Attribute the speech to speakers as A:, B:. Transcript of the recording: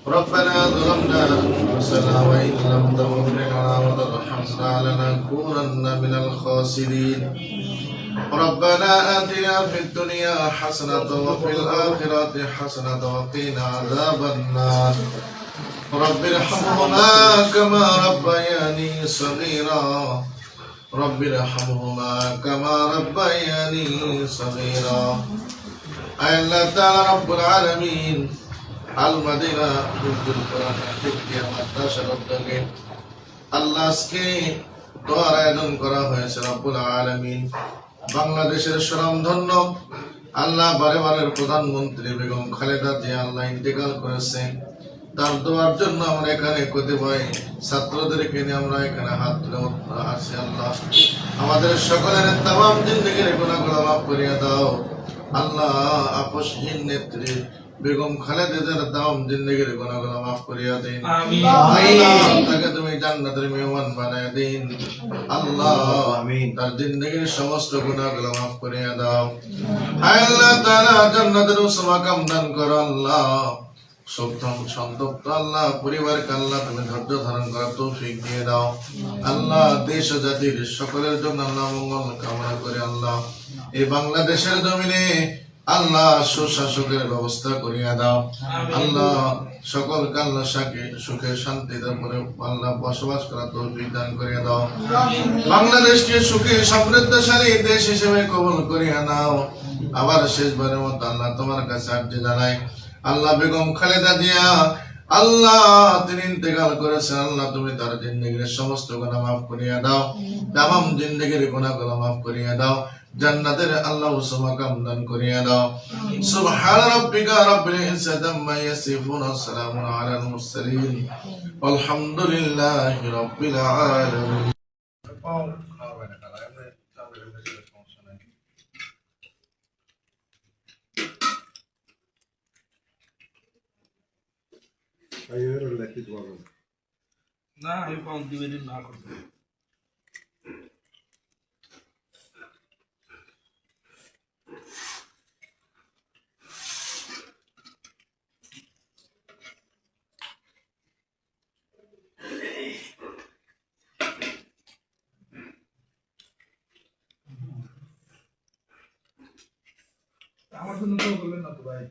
A: ربنا ظلمنا أنفسنا وإن لم تغفر لنا وترحمنا لنكونن من الخاسرين. ربنا آتنا في الدنيا حسنة وفي الآخرة حسنة وقنا عذاب النار. رب ارحمهما كما ربياني صغيرا. رب ارحمهما كما ربياني صغيرا. আল্লাহ তাআলা রব্বুল আলামিন আল মাদিনা হিফজুল কোরআন হিফজিয়া মাদ্রাসার উদ্যোগে আল্লাহ আজকে দোয়ার আয়োজন করা হয়েছে। রব্বুল আলামিন বাংলাদেশের স্বনামধন্য আল্লাহ বারেবারের প্রধানমন্ত্রী বেগম খালেদা জিয়া আল্লাহ ইন্তেকাল করেছেন। তার দোয়ার জন্য আমরা এখানে কতিপয় ছাত্রদেরকে নিয়ে আমরা এখানে হাত তুলে আছি। আল্লাহ আমাদের সকলের তামাম জিন্দেগির গুনাহগুলো মাফ করিয়া দাও। আল্লাহ আপসহীন নেত্রী বেগম খালেদার তামাম জিন্দেগির গুনাহগুলো মাফ করিয়া দিন। আমিন। আল্লাহ তাকে তুমি জান্নাতের মেহমান বানায় দিন। আল্লাহ আমিন। তার জিন্দেগির সমস্ত গুনাহগুলো মাফ করিয়া দাও। আল্লাহ তাআলা জান্নাতের উচ্চ মাকাম দান করো। আল্লাহ সন্তপ্ত আল্লাহ পরিবারকে আল্লাহ তুমি ধৈর্য ধারণ করার তৌফিক দিয়ে দাও। আল্লাহ দেশ ও জাতির সকলের জন্য আল্লাহ মঙ্গল কামনা করে আল্লাহ এই বাংলাদেশের জমিনে আল্লাহ সুশাসকের ব্যবস্থা করিয়া দাও। আল্লাহ সকলকে আল্লাহ সুখে শান্তিতে পরে আল্লাহ বসবাস করার তৌফিক দান করিয়া দাও। বাংলাদেশকে সুখে সমৃদ্ধশালী দেশ হিসেবে কবুল করিয়া নাও। আবার শেষবারের মতো আল্লাহ তোমার কাছে আর্জি জানাই। আল্লাহ বেগম খালেদা জিয়া আল্লাহ তিনি ইন্তেকাল করেছেন। আল্লাহ তুমি তার জিন্দেগির সমস্ত গুনাহ মাফ করিয়া দাও। তামাম জিন্দেগির গুনাহগুলো মাফ করিয়া দাও। জান্নাতের আল্লাহ উচ্চ মাকাম দান করিয়া দাও। সুবহান রাব্বিকা রাব্বিল ইজ্জাতি আম্মা ইয়াসিফুন ওয়া সালামুন আলাল মুরসালিন ওয়ালহামদুলিল্লাহি রাব্বিল আলামিন।
B: না আমি পাউন্ড দিবেন না করতে আমার জন্য তো বললেন না তো ভাই।